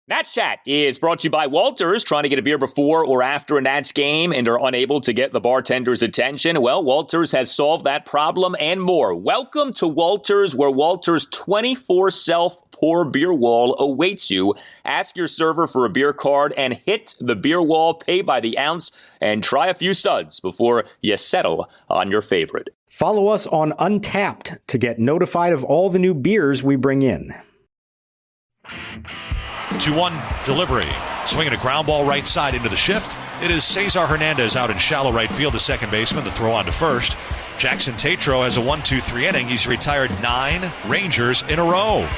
Nats Chat is brought to you by Walters. Trying to get a beer before or after a Nats game and are unable to get the bartender's attention? Well, Walters has solved that problem and more. Welcome to Walters, where Walters' 24 self-pour beer wall awaits you. Ask your server for a beer card and hit the beer wall, pay by the ounce, and try a few suds before you settle on your favorite. Follow us on Untapped to get notified of all the new beers we bring in. 2-1 delivery. Swinging a ground ball right side into the shift. It is Cesar Hernandez out in shallow right field, the second baseman. The throw on to first. Jackson Tetreault has a 1-2-3 inning. He's retired 9 Rangers in a row.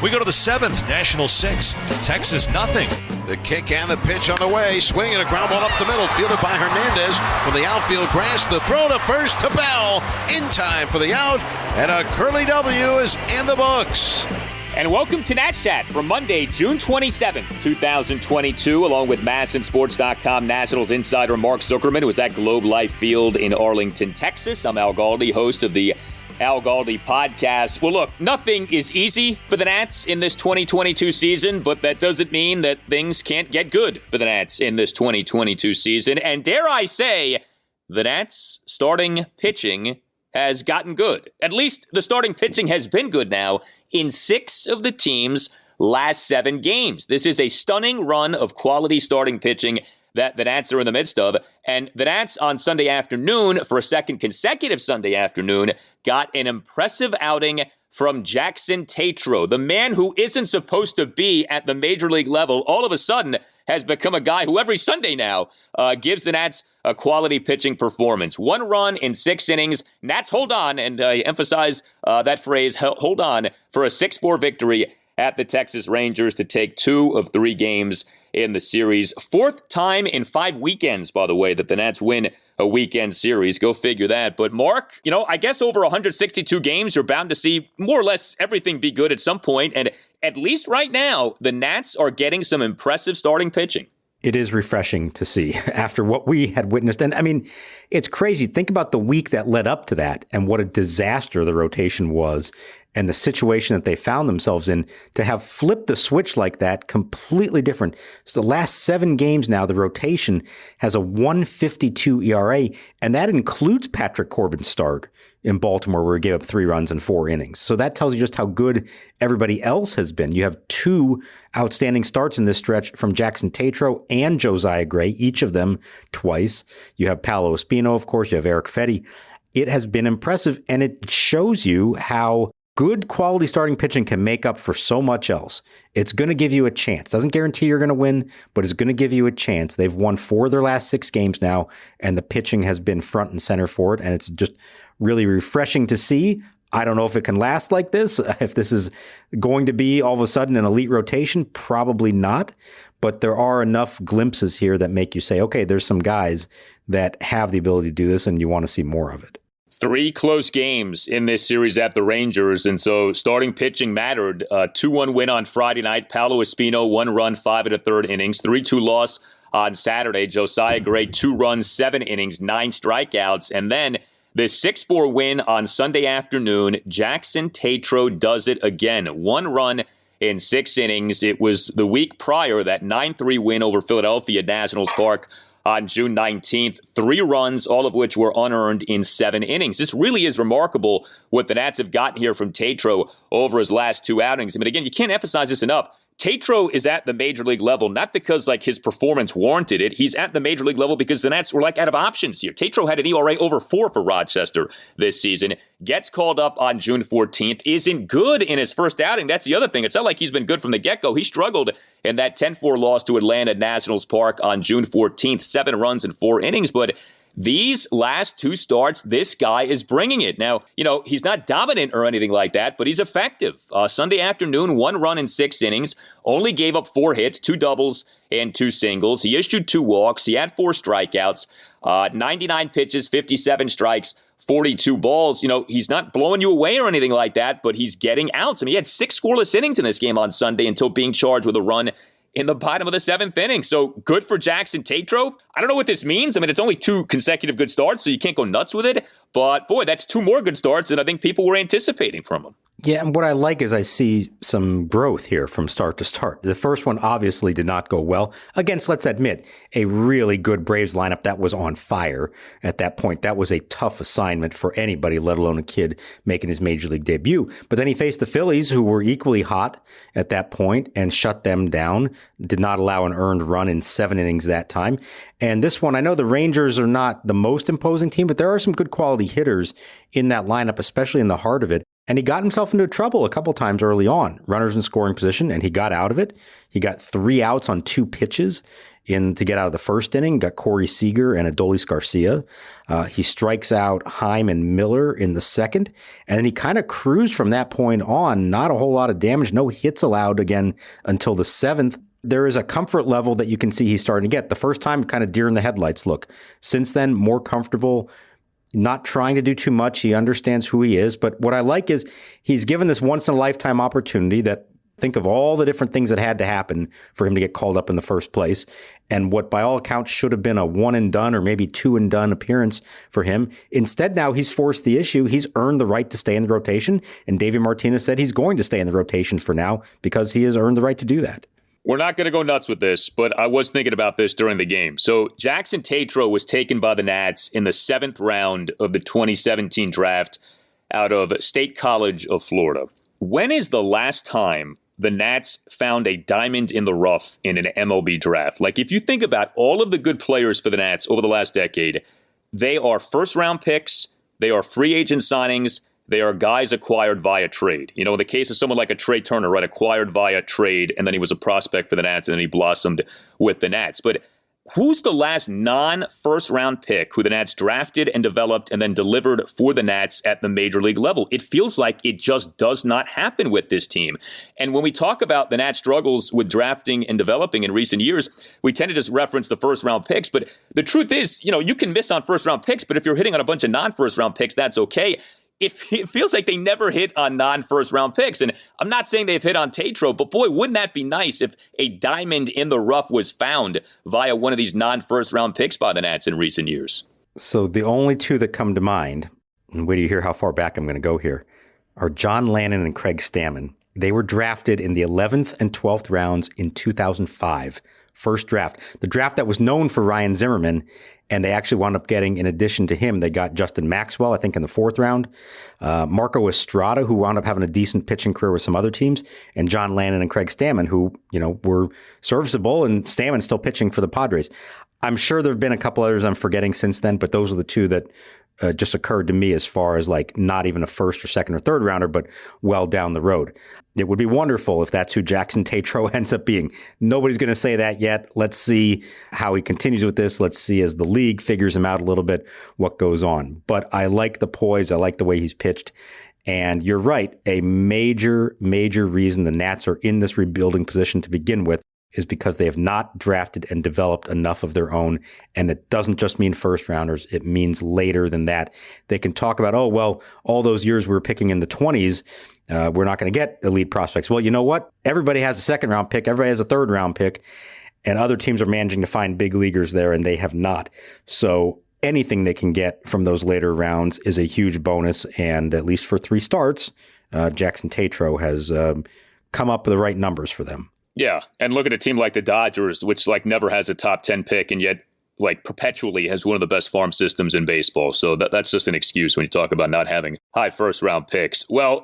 We go to the 7th, National 6, Texas nothing. The kick and the pitch on the way. Swinging a ground ball up the middle, fielded by Hernandez from the outfield grass. The throw to first to Bell, in time for the out, and a Curly W is in the books. And welcome to Nats Chat for Monday, June 27, 2022, along with MASNsports.com Nationals insider Mark Zuckerman, who is at Globe Life Field in Arlington, Texas. I'm Al Galdi, host of the Al Galdi podcast. Well, look, nothing is easy for the Nats in this 2022 season, but that doesn't mean that things can't get good for the Nats in this 2022 season. And dare I say, the Nats starting pitching has gotten good. At least the starting pitching has been good now in 6 of the team's last 7 games. This is a stunning run of quality starting pitching that the Nats are in the midst of. And the Nats on Sunday afternoon, for a second consecutive Sunday afternoon, got an impressive outing from Jackson Tetreault. The man who isn't supposed to be at the major league level all of a sudden has become a guy who every Sunday now gives the Nats a quality pitching performance. 1 run in 6 innings. Nats hold on, and I emphasize that phrase, hold on, for a 6-4 victory at the Texas Rangers to take 2 of 3 games in the series. 4th time in 5 weekends, by the way, that the Nats win a weekend series. Go figure that. But Mark, I guess over 162 games, you're bound to see more or less everything be good at some point. And at least right now, the Nats are getting some impressive starting pitching. It is refreshing to see after what we had witnessed. And I mean, it's crazy. Think about the week that led up to that and what a disaster the rotation was and the situation that they found themselves in. To have flipped the switch like that, completely different. So the last 7 games now, the rotation has a 1.52 ERA, and that includes Patrick Corbin's start in Baltimore, where he gave up 3 runs in 4 innings. So that tells you just how good everybody else has been. You have 2 outstanding starts in this stretch from Jackson Tetreault and Josiah Gray, each of them twice. You have Paolo Espino, of course. You have Eric Fetty. It has been impressive, and it shows you how good quality starting pitching can make up for so much else. It's going to give you a chance. Doesn't guarantee you're going to win, but it's going to give you a chance. They've won 4 of their last 6 games now, and the pitching has been front and center for it, and it's just really refreshing to see. I don't know if it can last like this, if this is going to be all of a sudden an elite rotation. Probably not, but there are enough glimpses here that make you say, okay, there's some guys that have the ability to do this, and you want to see more of it. 3 close games in this series at the Rangers, and so starting pitching mattered. 2-1 win on Friday night. Paolo Espino, 1 run, 5 1/3 innings. 3-2 loss on Saturday. Josiah Gray, 2 runs, 7 innings, 9 strikeouts. And then the 6-4 win on Sunday afternoon. Jackson Tetreault does it again. 1 run in 6 innings. It was the week prior, that 9-3 win over Philadelphia at Nationals Park on June 19th. 3 runs, all of which were unearned in 7 innings. This really is remarkable what the Nats have gotten here from Tetreault over his last 2 outings. I mean, again, you can't emphasize this enough. Tetreault is at the major league level, not because his performance warranted it. He's at the major league level because the Nats were out of options here. Tetreault had an ERA over 4 for Rochester this season. Gets called up on June 14th. Isn't good in his first outing. That's the other thing. It's not like he's been good from the get-go. He struggled in that 10-4 loss to Atlanta at Nationals Park on June 14th. 7 runs in 4 innings, but these last 2 starts, this guy is bringing it. Now, he's not dominant or anything like that, but he's effective. Sunday afternoon, 1 run in 6 innings, only gave up 4 hits, 2 doubles and 2 singles. He issued 2 walks. He had 4 strikeouts, 99 pitches, 57 strikes, 42 balls. He's not blowing you away or anything like that, but he's getting outs. I mean, he had 6 scoreless innings in this game on Sunday until being charged with a run in the bottom of the 7th inning. So good for Jackson Tetreault. I don't know what this means. I mean, it's only 2 consecutive good starts, so you can't go nuts with it. But boy, that's 2 more good starts than I think people were anticipating from him. Yeah, and what I like is I see some growth here from start to start. The first one obviously did not go well against, let's admit, a really good Braves lineup that was on fire at that point. That was a tough assignment for anybody, let alone a kid making his major league debut. But then he faced the Phillies, who were equally hot at that point, and shut them down, did not allow an earned run in 7 innings that time. And this one, I know the Rangers are not the most imposing team, but there are some good quality hitters in that lineup, especially in the heart of it. And he got himself into trouble a couple times early on, runners in scoring position, and he got out of it. He got 3 outs on 2 pitches to get out of the first inning, got Corey Seager and Adolis Garcia. He strikes out Heim and Miller in the second, and then he kind of cruised from that point on. Not a whole lot of damage, no hits allowed again until the 7th. There is a comfort level that you can see he's starting to get. The first time, kind of deer in the headlights look. Since then, more comfortable, not trying to do too much. He understands who he is. But what I like is he's given this once-in-a-lifetime opportunity that, think of all the different things that had to happen for him to get called up in the first place. And what by all accounts should have been a one-and-done or maybe two-and-done appearance for him. Instead, now he's forced the issue. He's earned the right to stay in the rotation. And Davey Martinez said he's going to stay in the rotation for now because he has earned the right to do that. We're not going to go nuts with this, but I was thinking about this during the game. So Jackson Tetreault was taken by the Nats in the 7th round of the 2017 draft out of State College of Florida. When is the last time the Nats found a diamond in the rough in an MLB draft? Like, if you think about all of the good players for the Nats over the last decade, they are first-round picks, they are free agent signings, they are guys acquired via trade. You know, in the case of someone like a Trey Turner, right, acquired via trade, and then he was a prospect for the Nats, and then he blossomed with the Nats. But who's the last non-first-round pick who the Nats drafted and developed and then delivered for the Nats at the major league level? It feels like it just does not happen with this team. And when we talk about the Nats' struggles with drafting and developing in recent years, we tend to just reference the first-round picks. But the truth is, you know, you can miss on first-round picks, but if you're hitting on a bunch of non-first-round picks, that's okay. It feels like they never hit on non-first-round picks. And I'm not saying they've hit on Tetreault, but boy, wouldn't that be nice if a diamond in the rough was found via one of these non-first-round picks by the Nats in recent years? So the only two that come to mind, and wait till you hear how far back I'm going to go here, are John Lannon and Craig Stammen. They were drafted in the 11th and 12th rounds in 2005. First draft. The draft that was known for Ryan Zimmerman, and they actually wound up getting, in addition to him, they got Justin Maxwell, I think, in the 4th round, Marco Estrada, who wound up having a decent pitching career with some other teams, and John Lannon and Craig Stammen, who, you know, were serviceable, and Stammen's still pitching for the Padres. I'm sure there have been a couple others I'm forgetting since then, but those are the two that just occurred to me as far as like not even a first or second or third rounder, but well down the road. It would be wonderful if that's who Jackson Tetreault ends up being. Nobody's going to say that yet. Let's see how he continues with this. Let's see as the league figures him out a little bit what goes on. But I like the poise. I like the way he's pitched. And you're right. A major, major reason the Nats are in this rebuilding position to begin with is because they have not drafted and developed enough of their own. And it doesn't just mean first rounders. It means later than that. They can talk about, oh, well, all those years we were picking in the 20s, we're not going to get elite prospects. Well, you know what? Everybody has a second round pick. Everybody has a third round pick. And other teams are managing to find big leaguers there, and they have not. So anything they can get from those later rounds is a huge bonus. And at least for 3 starts, Jackson Tetreault has come up with the right numbers for them. Yeah, and look at a team like the Dodgers, which like never has a top 10 pick and yet like perpetually has one of the best farm systems in baseball. So that's just an excuse when you talk about not having high first-round picks. Well,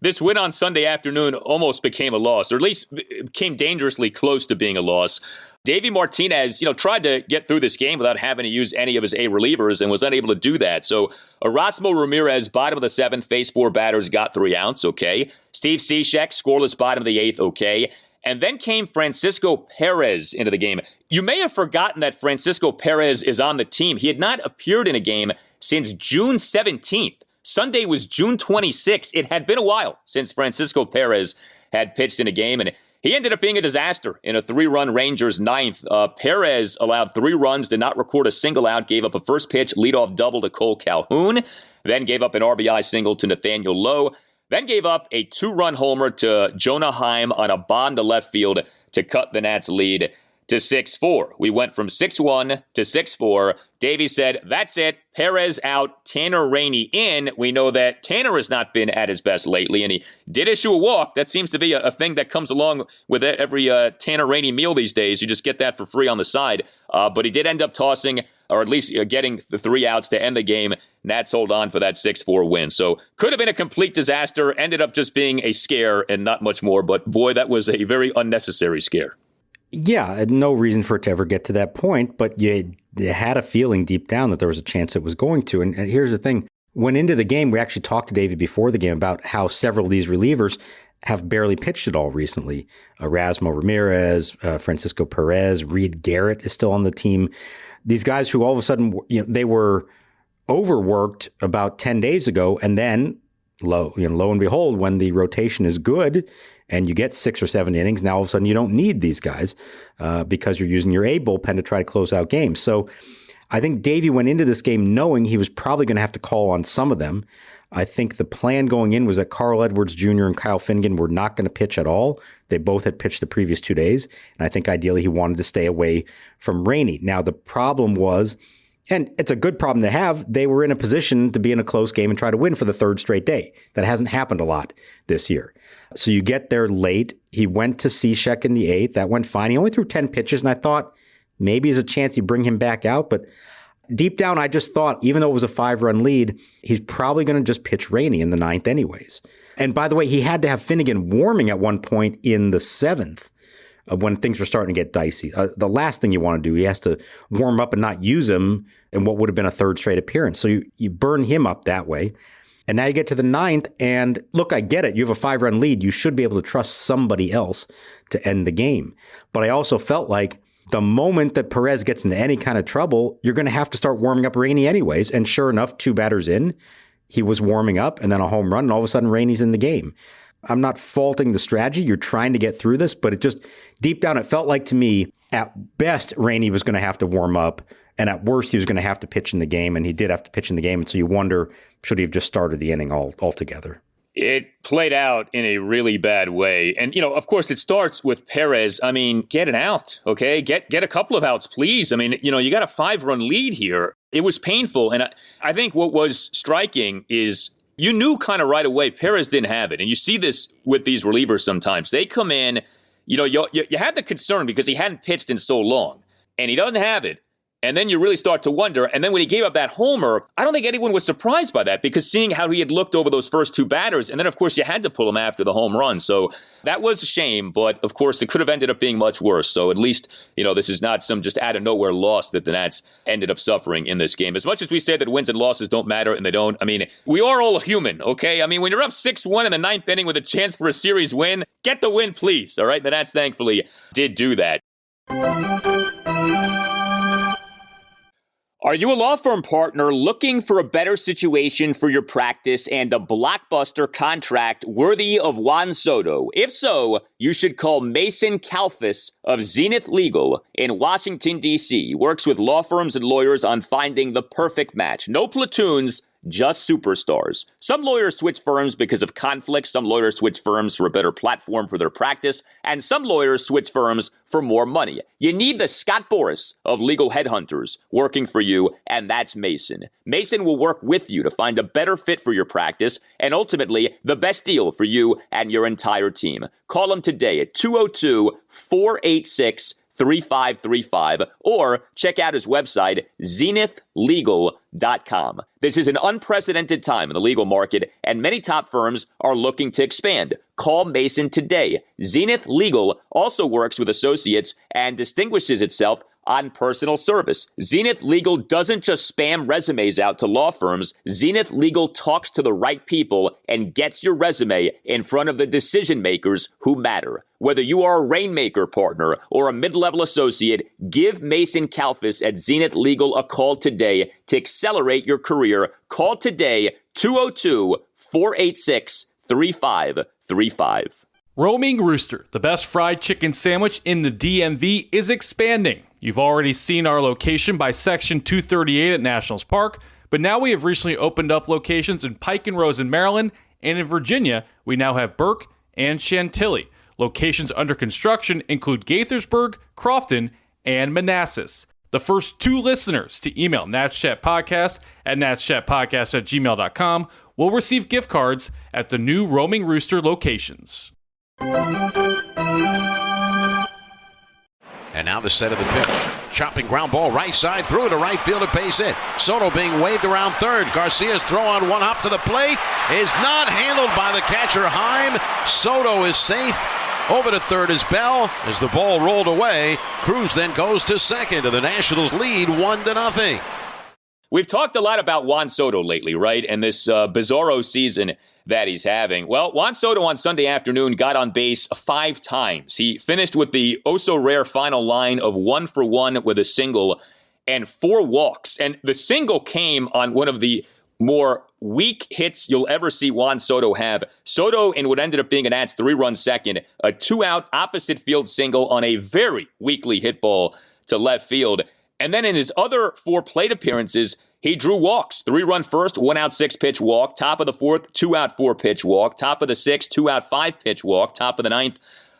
this win on Sunday afternoon almost became a loss, or at least came dangerously close to being a loss. Davey Martinez, tried to get through this game without having to use any of his A relievers and was unable to do that. So Erasmo Ramirez, bottom of the 7th, faced 4 batters, got 3 outs, okay. Steve Cishek, scoreless bottom of the 8th, okay. And then came Francisco Perez into the game. You may have forgotten that Francisco Perez is on the team. He had not appeared in a game since June 17th. Sunday was June 26th. It had been a while since Francisco Perez had pitched in a game, and he ended up being a disaster in a 3-run Rangers 9th. Perez allowed 3 runs, did not record a single out, gave up a first pitch leadoff double to Cole Calhoun, then gave up an RBI single to Nathaniel Lowe, then gave up a 2-run homer to Jonah Heim on a bomb to left field to cut the Nats' lead to 6-4. We went from 6-1 to 6-4. Davey said, that's it. Perez out, Tanner Rainey in. We know that Tanner has not been at his best lately, and he did issue a walk. That seems to be a thing that comes along with every Tanner Rainey meal these days. You just get that for free on the side. But he did end up tossing, or at least getting the 3 outs to end the game. Nats hold on for that 6-4 win. So could have been a complete disaster. Ended up just being a scare and not much more. But boy, that was a very unnecessary scare. Yeah, no reason for it to ever get to that point, but you had a feeling deep down that there was a chance it was going to. And here's the thing. Went into the game, we actually talked to David before the game about how several of these relievers have barely pitched at all recently. Erasmo Ramirez, Francisco Perez, Reed Garrett is still on the team. These guys who all of a sudden, they were overworked about 10 days ago, and then lo and behold, when the rotation is good and you get 6 or 7 innings, now all of a sudden you don't need these guys because you're using your A bullpen to try to close out games. So I think Davey went into this game knowing he was probably going to have to call on some of them. I think the plan going in was that Carl Edwards Jr. and Kyle Finnegan were not going to pitch at all. They both had pitched the previous 2 days. And I think ideally he wanted to stay away from Rainey. Now the problem was, and it's a good problem to have, they were in a position to be in a close game and try to win for the 3rd straight day. That hasn't happened a lot this year. So you get there late. He went to Cishek in the 8th. That went fine. He only threw 10 pitches, and I thought maybe there's a chance you bring him back out. But deep down, I just thought, even though it was a 5-run lead, he's probably going to just pitch Rainey in the 9th anyways. And by the way, he had to have Finnegan warming at one point in the 7th. When things were starting to get dicey. The last thing you want to do, he has to warm up and not use him in what would have been a 3rd straight appearance. So you burn him up that way. And now you get to the 9th, and look, I get it. You have a 5-run lead. You should be able to trust somebody else to end the game. But I also felt like the moment that Perez gets into any kind of trouble, you're going to have to start warming up Rainey anyways. And sure enough, 2 batters in, he was warming up, and then a home run, and all of a sudden Rainey's in the game. I'm not faulting the strategy. You're trying to get through this, but it just, deep down, it felt like to me, at best, Rainey was going to have to warm up, and at worst, he was going to have to pitch in the game, and he did have to pitch in the game, and so you wonder, should he have just started the inning altogether? It played out in a really bad way. And, of course, it starts with Perez. I mean, get an out, okay? Get a couple of outs, please. I mean, you got a 5-run lead here. It was painful, and I think what was striking is you knew kind of right away Perez didn't have it. And you see this with these relievers sometimes. They come in, you had the concern because he hadn't pitched in so long, and he doesn't have it. And then you really start to wonder. And then when he gave up that homer, I don't think anyone was surprised by that because seeing how he had looked over those first 2 batters, and then, of course, you had to pull him after the home run. So that was a shame. But, of course, it could have ended up being much worse. So at least, this is not some just out-of-nowhere loss that the Nats ended up suffering in this game. As much as we say that wins and losses don't matter, and they don't, I mean, we are all human, okay? I mean, when you're up 6-1 in the 9th inning with a chance for a series win, get the win, please, all right? The Nats, thankfully, did do that. Are you a law firm partner looking for a better situation for your practice and a blockbuster contract worthy of Juan Soto? If so, you should call Mason Kalfas of Zenith Legal in Washington, D.C. He works with law firms and lawyers on finding the perfect match. No platoons, just superstars. Some lawyers switch firms because of conflict. Some lawyers switch firms for a better platform for their practice. And some lawyers switch firms for more money. You need the Scott Boras of legal headhunters working for you, and that's Mason. Mason will work with you to find a better fit for your practice and ultimately the best deal for you and your entire team. Call him today at 202-486-3535 or check out his website, zenithlegal.com. This is an unprecedented time in the legal market, and many top firms are looking to expand. Call Mason today. Zenith Legal also works with associates and distinguishes itself on personal service. Zenith Legal doesn't just spam resumes out to law firms. Zenith Legal talks to the right people and gets your resume in front of the decision makers who matter. Whether you are a Rainmaker partner or a mid-level associate, give Mason Kalfas at Zenith Legal a call today to accelerate your career. Call today, 202-486-3535. Roaming Rooster, the best fried chicken sandwich in the DMV, is expanding. You've already seen our location by Section 238 at Nationals Park, but now we have recently opened up locations in Pike and Rose in Maryland, and in Virginia, we now have Burke and Chantilly. Locations under construction include Gaithersburg, Crofton, and Manassas. The first 2 listeners to email natschatpodcast at natschatpodcast@gmail.com will receive gift cards at the new Roaming Rooster locations. And now the set of the pitch. Chopping ground ball right side, through to right field, a base hit. Soto being waved around third. Garcia's throw on one hop to the plate is not handled by the catcher, Heim. Soto is safe. Over to third is Bell. As the ball rolled away, Cruz then goes to second, and the Nationals lead 1-0. We've talked a lot about Juan Soto lately, right? And this bizarro season that he's having. Well, Juan Soto on Sunday afternoon got on base 5 times. He finished with the oh-so-rare final line of 1 for 1 with a single and 4 walks. And the single came on one of the more weak hits you'll ever see Juan Soto have. Soto in what ended up being an Nats 3-run second, a 2-out opposite field single on a very weakly hit ball to left field. And then in his other 4 plate appearances, he drew walks. 3-run first, 1-out 6-pitch walk. Top of the 4th, 2-out 4-pitch walk. Top of the 6th, 2-out 5-pitch walk. Top of the 9th,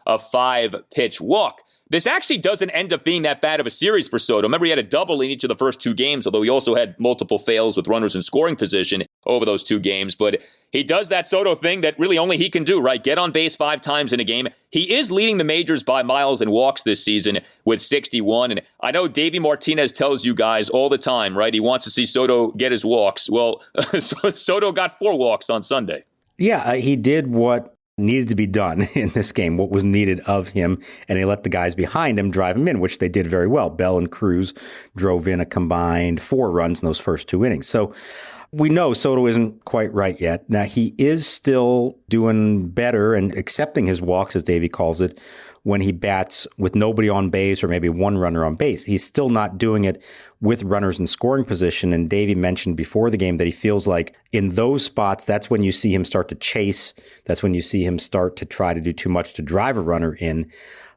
a 5-pitch walk. This actually doesn't end up being that bad of a series for Soto. Remember, he had a double in each of the first 2 games, although he also had multiple fails with runners in scoring position over those 2 games. But he does that Soto thing that really only he can do, right? Get on base 5 times in a game. He is leading the majors by miles in walks this season with 61. And I know Davey Martinez tells you guys all the time, right? He wants to see Soto get his walks. Well, Soto got 4 walks on Sunday. Yeah, he did what needed to be done in this game, what was needed of him, and he let the guys behind him drive him in, which they did very well. Bell and Cruz drove in a combined 4 runs in those first 2 innings. So we know Soto isn't quite right yet. Now, he is still doing better and accepting his walks, as Davey calls it, when he bats with nobody on base or maybe 1 runner on base. He's still not doing it with runners in scoring position. And Davey mentioned before the game that he feels like in those spots, that's when you see him start to chase. That's when you see him start to try to do too much to drive a runner in.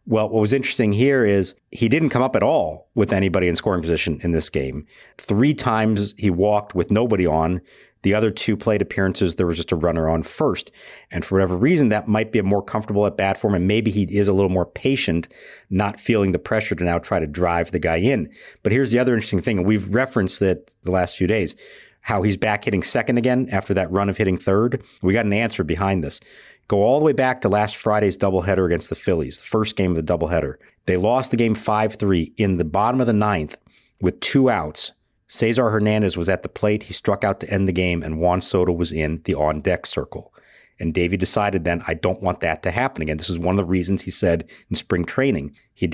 Well, what was interesting here is he didn't come up at all with anybody in scoring position in this game. 3 times he walked with nobody on. The other 2 plate appearances, there was just a runner on first. And for whatever reason, that might be a more comfortable at bat for him. And maybe he is a little more patient, not feeling the pressure to now try to drive the guy in. But here's the other interesting thing. And we've referenced it the last few days, how he's back hitting second again after that run of hitting third. We got an answer behind this. Go all the way back to last Friday's doubleheader against the Phillies, the first game of the doubleheader. They lost the game 5-3 in the bottom of the 9th with 2 outs. Cesar Hernandez was at the plate. He struck out to end the game, and Juan Soto was in the on-deck circle. And Davey decided then, I don't want that to happen again. This is one of the reasons he said in spring training he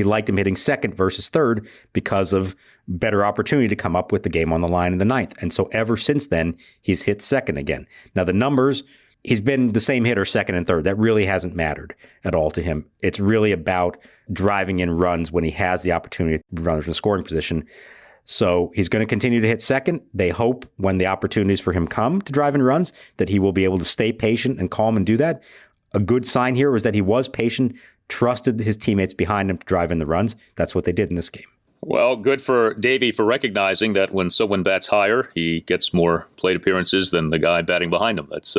liked him hitting second versus third because of better opportunity to come up with the game on the line in the 9th. And so ever since then, he's hit second again. Now the numbers, he's been the same hitter second and third. That really hasn't mattered at all to him. It's really about driving in runs when he has the opportunity to runners in scoring position. So he's going to continue to hit second. They hope when the opportunities for him come to drive in runs that he will be able to stay patient and calm and do that. A good sign here was that he was patient, trusted his teammates behind him to drive in the runs. That's what they did in this game. Well, good for Davey for recognizing that when someone bats higher, he gets more plate appearances than the guy batting behind him. That's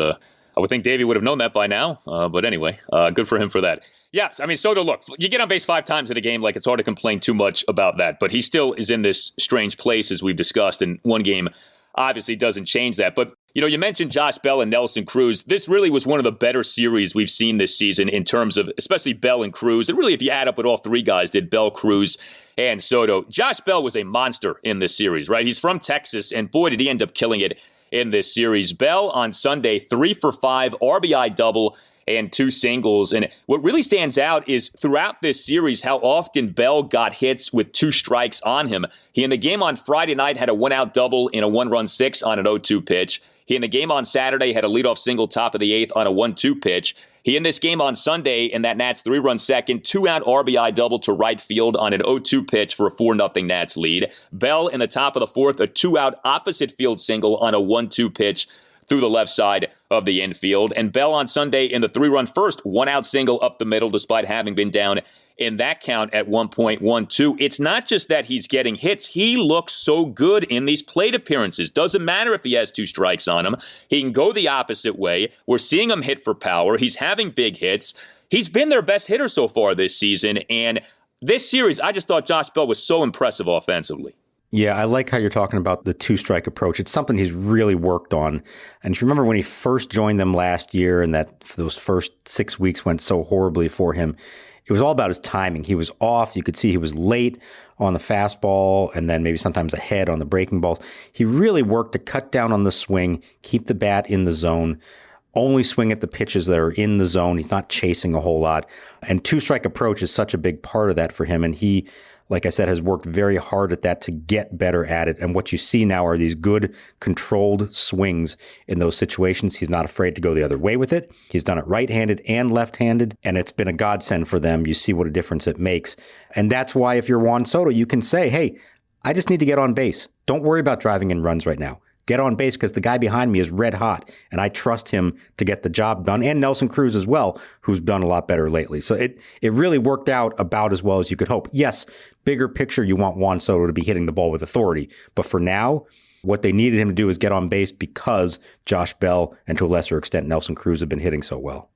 I would think Davey would have known that by now. But anyway, good for him for that. Yes, I mean, Soto, look, you get on base 5 times in a game, like it's hard to complain too much about that. But he still is in this strange place, as we've discussed, and one game obviously doesn't change that. But, you know, you mentioned Josh Bell and Nelson Cruz. This really was one of the better series we've seen this season in terms of, especially Bell and Cruz. And really, if you add up what all 3 guys did, Bell, Cruz, and Soto, Josh Bell was a monster in this series, right? He's from Texas, and boy, did he end up killing it in this series. Bell on Sunday, 3 for 5, RBI double, and 2 singles. And what really stands out is throughout this series how often Bell got hits with 2 strikes on him. He in the game on Friday night had a 1-out double in a 1-run 6 on an 0-2 pitch. He in the game on Saturday had a leadoff single top of the 8th on a 1-2 pitch. He in this game on Sunday in that Nats 3-run second, 2-out RBI double to right field on an 0-2 pitch for a 4-0 Nats lead. Bell in the top of the 4th, a 2-out opposite field single on a 1-2 pitch through the left side of the infield. And Bell on Sunday in the 3-run first, 1-out single up the middle despite having been down in that count at 1.12. It's not just that he's getting hits. He looks so good in these plate appearances. Doesn't matter if he has 2 strikes on him. He can go the opposite way. We're seeing him hit for power. He's having big hits. He's been their best hitter so far this season, and this series, I just thought Josh Bell was so impressive offensively. Yeah, I like how you're talking about the two-strike approach. It's something he's really worked on. And if you remember when he first joined them last year and that those first 6 weeks went so horribly for him, it was all about his timing. He was off. You could see he was late on the fastball and then maybe sometimes ahead on the breaking balls. He really worked to cut down on the swing, keep the bat in the zone, only swing at the pitches that are in the zone. He's not chasing a whole lot. And two-strike approach is such a big part of that for him. And he, like I said, has worked very hard at that to get better at it. And what you see now are these good controlled swings in those situations. He's not afraid to go the other way with it. He's done it right-handed and left-handed, and it's been a godsend for them. You see what a difference it makes. And that's why if you're Juan Soto, you can say, hey, I just need to get on base. Don't worry about driving in runs right now. Get on base because the guy behind me is red hot, and I trust him to get the job done. And Nelson Cruz as well, who's done a lot better lately. So it really worked out about as well as you could hope. Yes, bigger picture, you want Juan Soto to be hitting the ball with authority. But for now, what they needed him to do is get on base because Josh Bell and to a lesser extent Nelson Cruz have been hitting so well.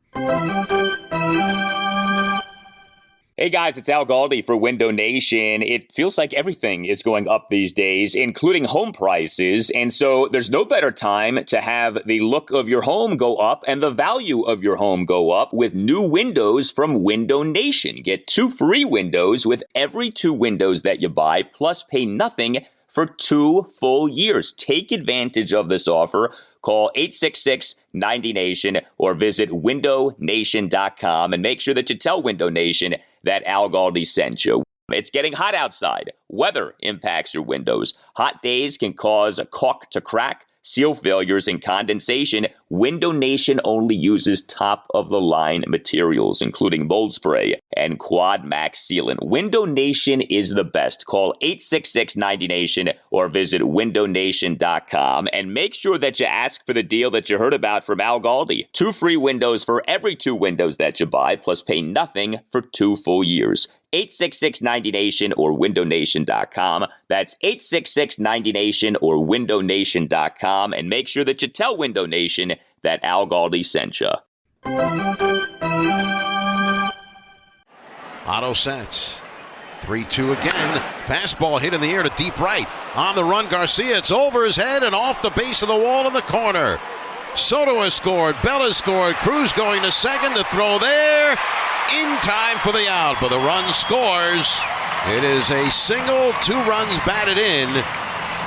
Hey guys, it's Al Galdi for Window Nation. It feels like everything is going up these days, including home prices. And so there's no better time to have the look of your home go up and the value of your home go up with new windows from Window Nation. Get 2 free windows with every 2 windows that you buy, plus pay nothing for 2 full years. Take advantage of this offer. Call 866-90-NATION or visit windownation.com and make sure that you tell Window Nation that Al Galdi sent you. It's getting hot outside. Weather impacts your windows. Hot days can cause a caulk to crack, seal failures, and condensation. Window Nation only uses top-of-the-line materials, including mold spray and Quad Max sealant. Window Nation is the best. Call 866-90-NATION or visit windownation.com and make sure that you ask for the deal that you heard about from Al Galdi. 2 free windows for every 2 windows that you buy, plus pay nothing for 2 full years. 866-90-NATION or windownation.com. That's 866-90-NATION or windownation.com. And make sure that you tell Window Nation that Al Galdi sent you. Otto sets. 3-2 again. Fastball hit in the air to deep right. On the run, Garcia. It's over his head and off the base of the wall in the corner. Soto has scored. Bell has scored. Cruz going to second. The throw there. In time for the out, but the run scores. It is a single, 2 runs batted in,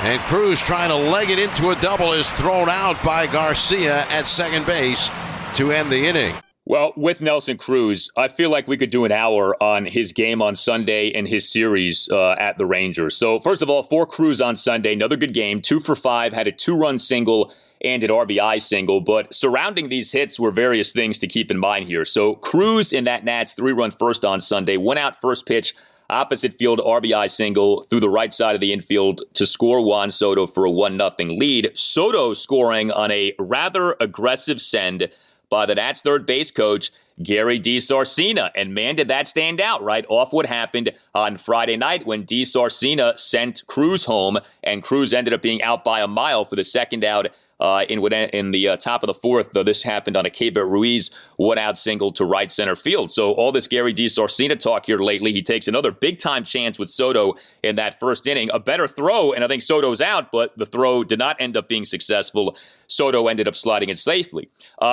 and Cruz trying to leg it into a double is thrown out by Garcia at second base to end the inning. Well, with Nelson Cruz, I feel like we could do an hour on his game on Sunday and his series at the Rangers. So first of all, for Cruz on Sunday, another good game, 2 for 5, had a 2-run single and an RBI single, but surrounding these hits were various things to keep in mind here. So Cruz in that Nats 3-run first on Sunday, 1 out first pitch, opposite field RBI single through the right side of the infield to score Juan Soto for a 1-0 lead. Soto scoring on a rather aggressive send by the Nats third base coach, Gary DiSarcina. And man, did that stand out right off what happened on Friday night when DiSarcina sent Cruz home, and Cruz ended up being out by a mile for the second out in the top of the fourth. Though this happened on a Keibert Ruiz 1-out single to right center field. So all this Gary DiSarcina talk here lately, he takes another big-time chance with Soto in that first inning. A better throw, and I think Soto's out, but the throw did not end up being successful. Soto ended up sliding it safely.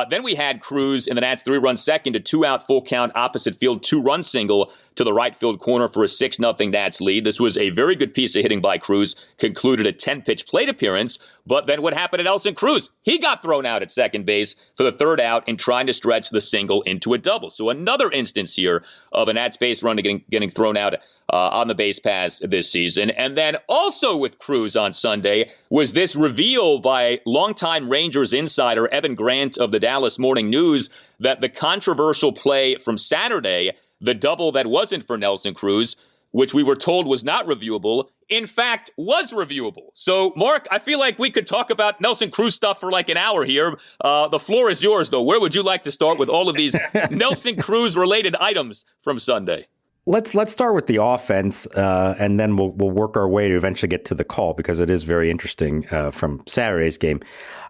Then we had Cruz in the Nats 3-run second, a 2-out full count opposite field 2-run single to the right field corner for a 6-0 Nats lead. This was a very good piece of hitting by Cruz, concluded a 10-pitch plate appearance. But then what happened to Nelson Cruz? He got thrown out at second base for the third out in trying to stretch the single into a double. So another instance here of a Nats base runner getting thrown out on the base paths this season. And then also with Cruz on Sunday was this reveal by longtime Rangers insider Evan Grant of the Dallas Morning News that the controversial play from Saturday, the double that wasn't for Nelson Cruz, which we were told was not reviewable, in fact was reviewable. So, Mark, I feel like we could talk about Nelson Cruz stuff for like an hour here. The floor is yours, though. Where would you like to start with all of these Nelson Cruz-related items from Sunday? Let's start with the offense, and then we'll work our way to eventually get to the call because it is very interesting from Saturday's game.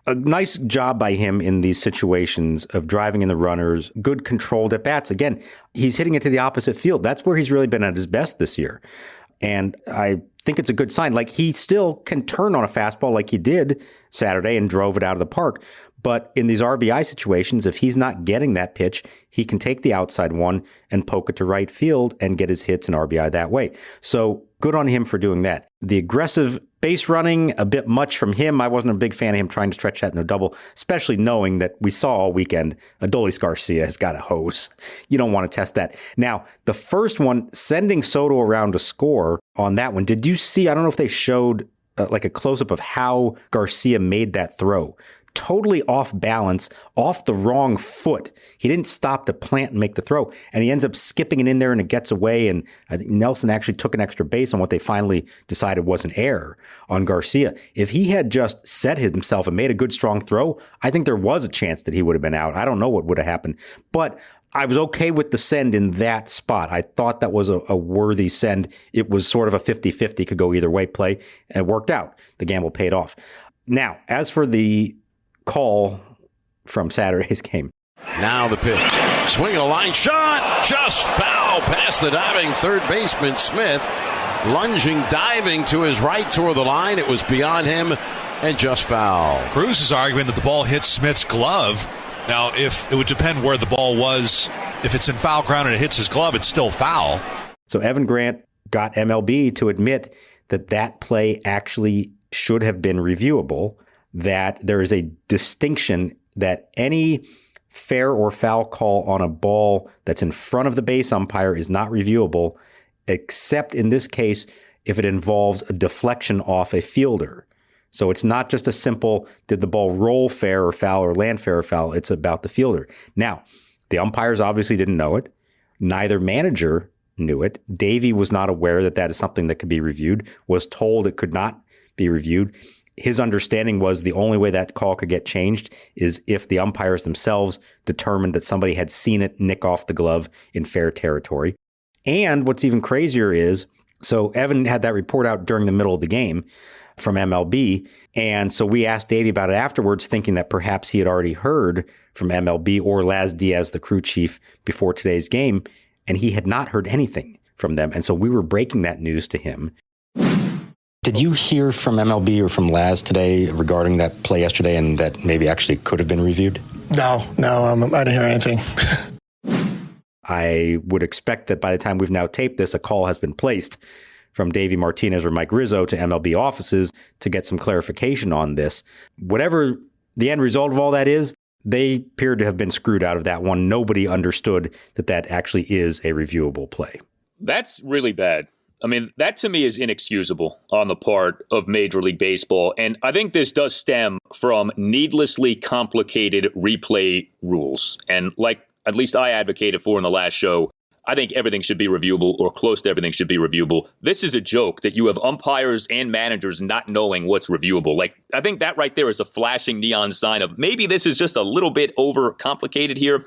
A nice job by him in these situations of driving in the runners, good controlled at bats. Again, he's hitting it to the opposite field. That's where he's really been at his best this year. And I think it's a good sign. Like, he still can turn on a fastball like he did Saturday and drove it out of the park. But in these RBI situations, if he's not getting that pitch, he can take the outside one and poke it to right field and get his hits and RBI that way. So good on him for doing that. The aggressive base running, a bit much from him. I wasn't a big fan of him trying to stretch that in a double, especially knowing that we saw all weekend Adolis Garcia has got a hose. You don't want to test that. Now, the first one, sending Soto around to score on that one, did you see? I don't know if they showed like a close-up of how Garcia made that throw. Totally off balance, off the wrong foot. He didn't stop to plant and make the throw, and he ends up skipping it in there and it gets away. And I think Nelson actually took an extra base on what they finally decided was an error on Garcia. If he had just set himself and made a good strong throw, I think there was a chance that he would have been out. I don't know what would have happened, but I was okay with the send in that spot. I thought that was a worthy send. It was sort of a 50-50, could go either way play, and it worked out. The gamble paid off. Now, as for the call from Saturday's game. Now the pitch. Swinging a line shot. Just foul past the diving third baseman Smith. Lunging, diving to his right toward the line. It was beyond him and just foul. Cruz is arguing that the ball hit Smith's glove. Now, if it would depend where the ball was. If it's in foul ground and it hits his glove, it's still foul. So Evan Grant got MLB to admit that that play actually should have been reviewable, that there is a distinction that any fair or foul call on a ball that's in front of the base umpire is not reviewable, except in this case, if it involves a deflection off a fielder. So it's not just a simple, did the ball roll fair or foul or land fair or foul? It's about the fielder. Now, the umpires obviously didn't know it. Neither manager knew it. Davey was not aware that that is something that could be reviewed, was told it could not be reviewed. His understanding was the only way that call could get changed is if the umpires themselves determined that somebody had seen it nick off the glove in fair territory. And what's even crazier is, so Evan had that report out during the middle of the game from MLB. And so we asked Davey about it afterwards, thinking that perhaps he had already heard from MLB or Laz Diaz, the crew chief, before today's game. And he had not heard anything from them. And so we were breaking that news to him. Did you hear from MLB or from Laz today regarding that play yesterday and that maybe actually could have been reviewed? No, I didn't hear anything. I would expect that by the time we've now taped this, a call has been placed from Davey Martinez or Mike Rizzo to MLB offices to get some clarification on this. Whatever the end result of all that is, they appeared to have been screwed out of that one. Nobody understood that that actually is a reviewable play. That's really bad. I mean, that to me is inexcusable on the part of Major League Baseball. And I think this does stem from needlessly complicated replay rules. And like at least I advocated for in the last show, I think everything should be reviewable or close to everything should be reviewable. This is a joke that you have umpires and managers not knowing what's reviewable. Like, I think that right there is a flashing neon sign of maybe this is just a little bit overcomplicated here.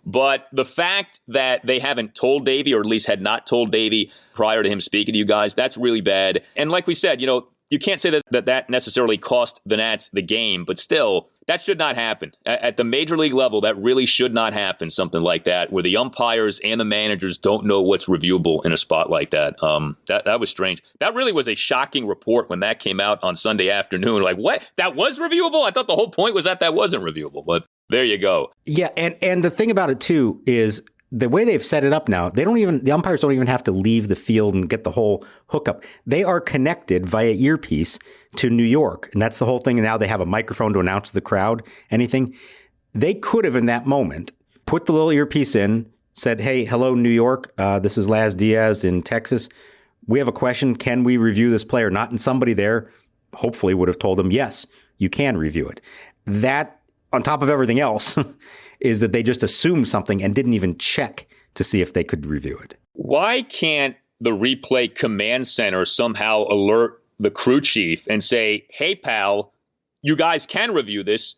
But the fact that they haven't told Davey, or at least had not told Davey prior to him speaking to you guys, that's really bad. And like we said, you can't say that necessarily cost the Nats the game, but still, that should not happen. At the major league level, that really should not happen, something like that, where the umpires and the managers don't know what's reviewable in a spot like that. That was strange. That really was a shocking report when that came out on Sunday afternoon. Like, what? That was reviewable? I thought the whole point was that wasn't reviewable, but there you go. Yeah, and the thing about it, too, is the way they've set it up now, the umpires don't even have to leave the field and get the whole hookup. They are connected via earpiece to New York. And that's the whole thing. And now they have a microphone to announce to the crowd anything. They could have, in that moment, put the little earpiece in, said, hey, hello, New York. This is Laz Diaz in Texas. We have a question. Can we review this play or not? And somebody there hopefully would have told them, yes, you can review it. That, on top of everything else, is that they just assumed something and didn't even check to see if they could review it. Why can't the replay command center somehow alert the crew chief and say, hey, pal, you guys can review this.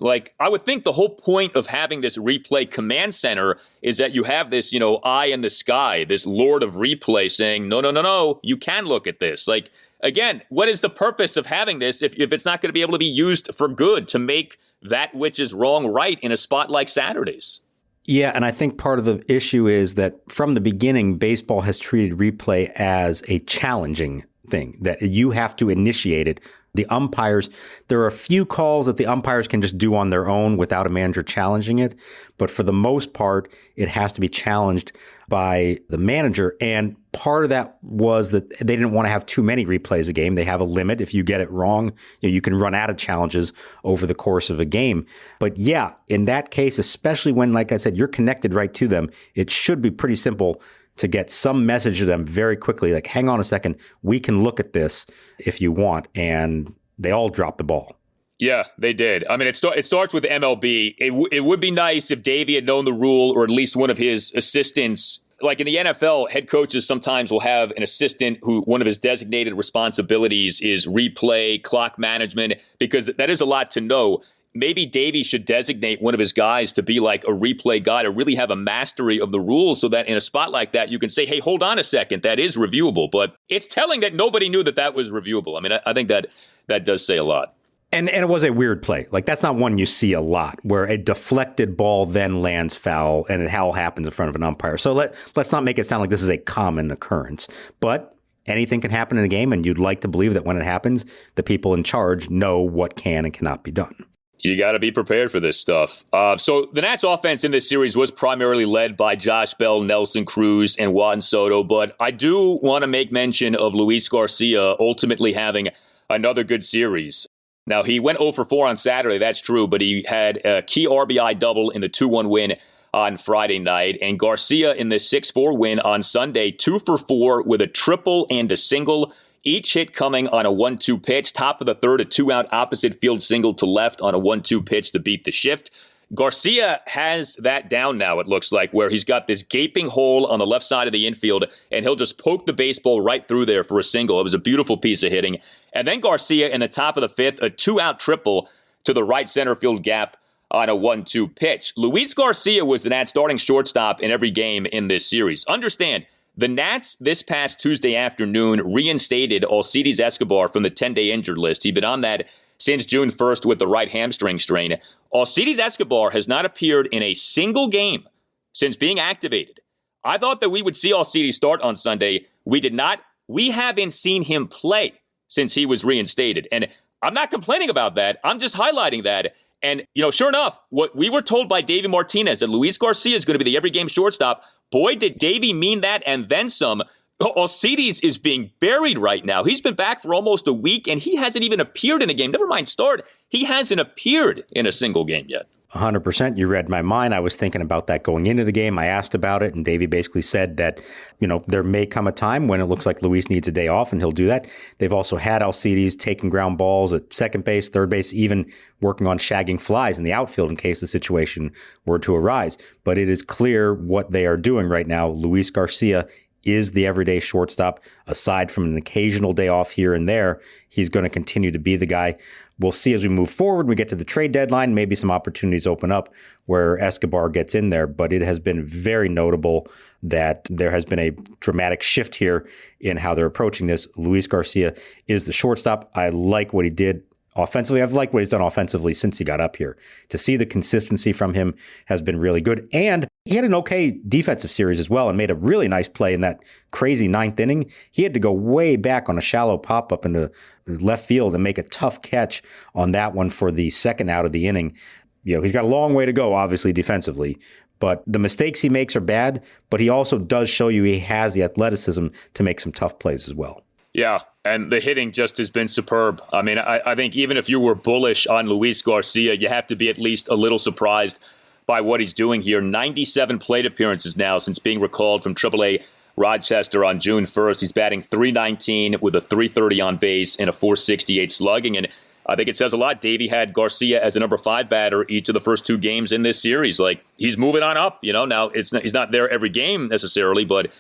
Like, I would think the whole point of having this replay command center is that you have this, eye in the sky, this lord of replay saying, no, you can look at this. Like, again, what is the purpose of having this if it's not going to be able to be used for good to make that which is wrong right in a spot like Saturday's? Yeah, and I think part of the issue is that from the beginning, baseball has treated replay as a challenging thing, that you have to initiate it. The umpires, there are a few calls that the umpires can just do on their own without a manager challenging it. But for the most part, it has to be challenged by the manager. And part of that was that they didn't want to have too many replays a game. They have a limit. If you get it wrong, you can run out of challenges over the course of a game. But yeah, in that case, especially when, like I said, you're connected right to them, it should be pretty simple to get some message to them very quickly, like, hang on a second, we can look at this if you want. And they all dropped the ball. Yeah, they did. I mean, it starts with MLB. It would be nice if Davey had known the rule, or at least one of his assistants. Like in the NFL, head coaches sometimes will have an assistant who one of his designated responsibilities is replay, clock management, because that is a lot to know. Maybe Davey should designate one of his guys to be like a replay guy, to really have a mastery of the rules, so that in a spot like that, you can say, hey, hold on a second, that is reviewable. But it's telling that nobody knew that was reviewable. I mean, I think that does say a lot. And it was a weird play. Like, that's not one you see a lot, where a deflected ball then lands foul and it all happens in front of an umpire. So let's not make it sound like this is a common occurrence. But anything can happen in a game, and you'd like to believe that when it happens, the people in charge know what can and cannot be done. You got to be prepared for this stuff. So the Nats offense in this series was primarily led by Josh Bell, Nelson Cruz, and Juan Soto. But I do want to make mention of Luis Garcia ultimately having another good series. Now, he went 0 for 4 on Saturday, that's true, but he had a key RBI double in the 2-1 win on Friday night. And Garcia in the 6-4 win on Sunday, 2 for 4 with a triple and a single, each hit coming on a 1-2 pitch. Top of the third, a 2-out opposite field single to left on a 1-2 pitch to beat the shift. Garcia has that down now, it looks like, where he's got this gaping hole on the left side of the infield, and he'll just poke the baseball right through there for a single. It was a beautiful piece of hitting. And then Garcia in the top of the fifth, a 2-out triple to the right center field gap on a 1-2 pitch. Luis Garcia was the Nats starting shortstop in every game in this series. Understand, the Nats this past Tuesday afternoon reinstated Alcides Escobar from the 10-day injured list. He'd been on that since June 1st with the right hamstring strain. Alcides Escobar has not appeared in a single game since being activated. I thought that we would see Alcides start on Sunday. We did not. We haven't seen him play since he was reinstated. And I'm not complaining about that. I'm just highlighting that. And, sure enough, what we were told by Davey Martinez that Luis Garcia is going to be the every game shortstop. Boy, did Davey mean that, and then some. Alcides is being buried right now. He's been back for almost a week, and he hasn't even appeared in a game. Never mind start. He hasn't appeared in a single game yet. 100%. You read my mind. I was thinking about that going into the game. I asked about it, and Davey basically said that, there may come a time when it looks like Luis needs a day off, and he'll do that. They've also had Alcides taking ground balls at second base, third base, even working on shagging flies in the outfield in case the situation were to arise. But it is clear what they are doing right now. Luis Garcia is the everyday shortstop. Aside from an occasional day off here and there, he's going to continue to be the guy. We'll see as we move forward. We get to the trade deadline. Maybe some opportunities open up where Escobar gets in there. But it has been very notable that there has been a dramatic shift here in how they're approaching this. Luis Garcia is the shortstop. I like what he did offensively. I've liked what he's done offensively since he got up here. To see the consistency from him has been really good. And he had an okay defensive series as well and made a really nice play in that crazy ninth inning. He had to go way back on a shallow pop-up into left field and make a tough catch on that one for the second out of the inning. He's got a long way to go, obviously, defensively. But the mistakes he makes are bad, but he also does show you he has the athleticism to make some tough plays as well. Yeah, and the hitting just has been superb. I mean, I think even if you were bullish on Luis Garcia, you have to be at least a little surprised by what he's doing here. 97 plate appearances now since being recalled from AAA Rochester on June 1st. He's batting .319 with a .330 on base and a .468 slugging. And I think it says a lot. Davey had Garcia as a number 5 batter each of the first 2 games in this series. Like, he's moving on up. Now he's not there every game necessarily, but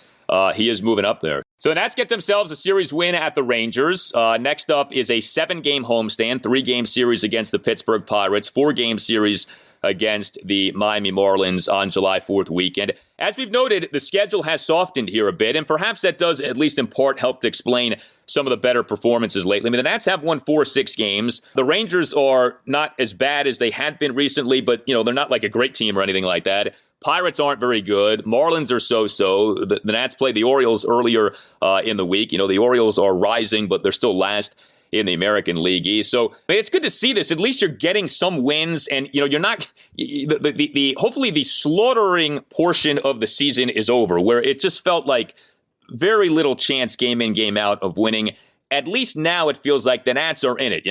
he is moving up there. So the Nats get themselves a series win at the Rangers. Next up is a 7-game homestand, 3-game series against the Pittsburgh Pirates, 4-game series against the Miami Marlins on July 4th weekend. As we've noted, the schedule has softened here a bit, and perhaps that does, at least in part, help to explain some of the better performances lately. I mean, the Nats have won 4-6 games. The Rangers are not as bad as they had been recently, but, they're not like a great team or anything like that. Pirates aren't very good. Marlins are so-so. The Nats played the Orioles earlier in the week. The Orioles are rising, but they're still last in the American League East. So it's good to see this. At least you're getting some wins, and you're not. Hopefully the slaughtering portion of the season is over, where it just felt like very little chance game in, game out of winning. At least now it feels like the Nats are in it.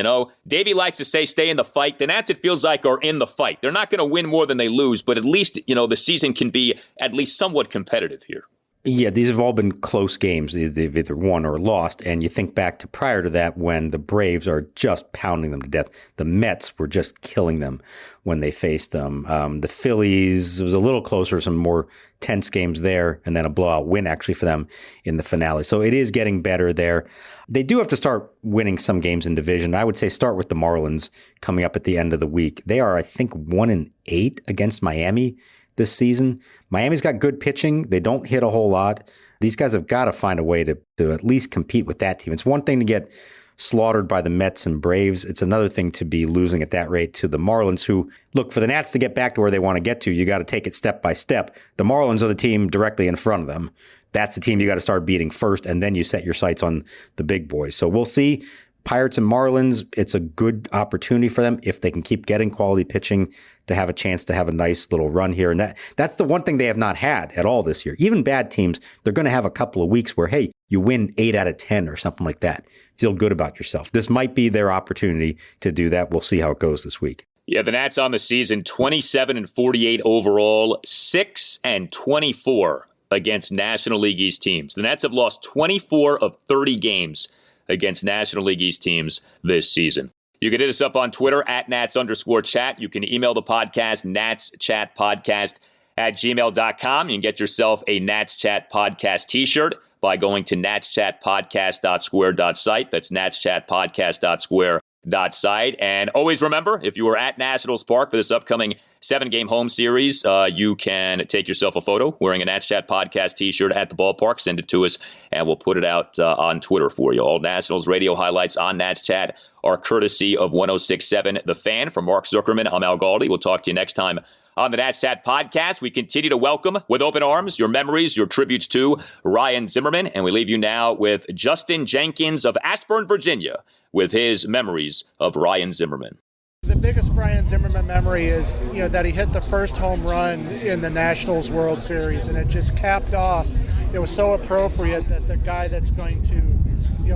Davey likes to say stay in the fight. The Nats, it feels like, are in the fight. They're not going to win more than they lose, but at least the season can be at least somewhat competitive here. Yeah, these have all been close games. They've either won or lost. And you think back to prior to that when the Braves are just pounding them to death. The Mets were just killing them when they faced them. The Phillies, it was a little closer, some more tense games there, and then a blowout win actually for them in the finale. So it is getting better there. They do have to start winning some games in division. I would say start with the Marlins coming up at the end of the week. They are, I think, 1-8 against Miami this season. Miami's got good pitching. They don't hit a whole lot. These guys have got to find a way to at least compete with that team. It's one thing to get slaughtered by the Mets and Braves. It's another thing to be losing at that rate to the Marlins, who, look, for the Nats to get back to where they want to get to, you got to take it step by step. The Marlins are the team directly in front of them. That's the team you got to start beating first, and then you set your sights on the big boys. So we'll see. Pirates and Marlins, it's a good opportunity for them if they can keep getting quality pitching to have a chance to have a nice little run here. And that's the one thing they have not had at all this year. Even bad teams, they're going to have a couple of weeks where, hey, you win 8 out of 10 or something like that. Feel good about yourself. This might be their opportunity to do that. We'll see how it goes this week. Yeah, the Nats on the season, 27-48 overall, 6-24 against National League East teams. The Nats have lost 24 of 30 games against National League East teams this season. You can hit us up on Twitter at Nats_chat. You can email the podcast, natschatpodcast@gmail.com. You can get yourself a Nats Chat Podcast t-shirt by going to natschatpodcast.square.site. That's natschatpodcast.square.site. And always remember, if you are at Nationals Park for this upcoming 7-game home series, you can take yourself a photo wearing a Nats Chat Podcast t-shirt at the ballpark. Send it to us, and we'll put it out on Twitter for you. All Nationals radio highlights on Nats Chat are courtesy of 106.7 The Fan. From Mark Zuckerman, I'm Al Galdi. We'll talk to you next time on the Nats Chat Podcast. We continue to welcome with open arms your memories, your tributes to Ryan Zimmerman, and we leave you now with Justin Jenkins of Ashburn, Virginia, with his memories of Ryan Zimmerman. The biggest Ryan Zimmerman memory is, that he hit the first home run in the Nationals World Series, and it just capped off. It was so appropriate that the guy that's going to,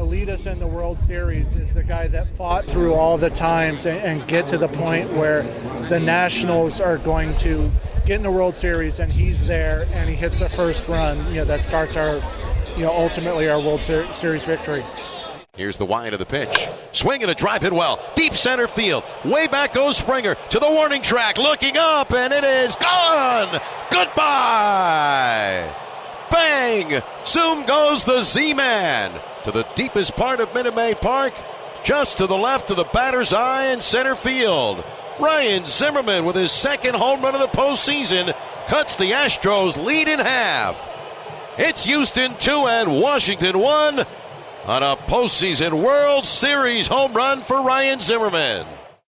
lead us in the World Series is the guy that fought through all the times and get to the point where the Nationals are going to get in the World Series, and he's there and he hits the first run. That starts our, ultimately our World Series victory. Here's the wind of the pitch. Swing and a drive hit well. Deep center field. Way back goes Springer to the warning track. Looking up, and it is gone. Goodbye. Bang. Zoom goes the Z-Man to the deepest part of Minute Maid Park, just to the left of the batter's eye in center field. Ryan Zimmerman, with his second home run of the postseason, cuts the Astros' lead in half. It's Houston 2 and Washington 1. On a postseason World Series home run for Ryan Zimmerman.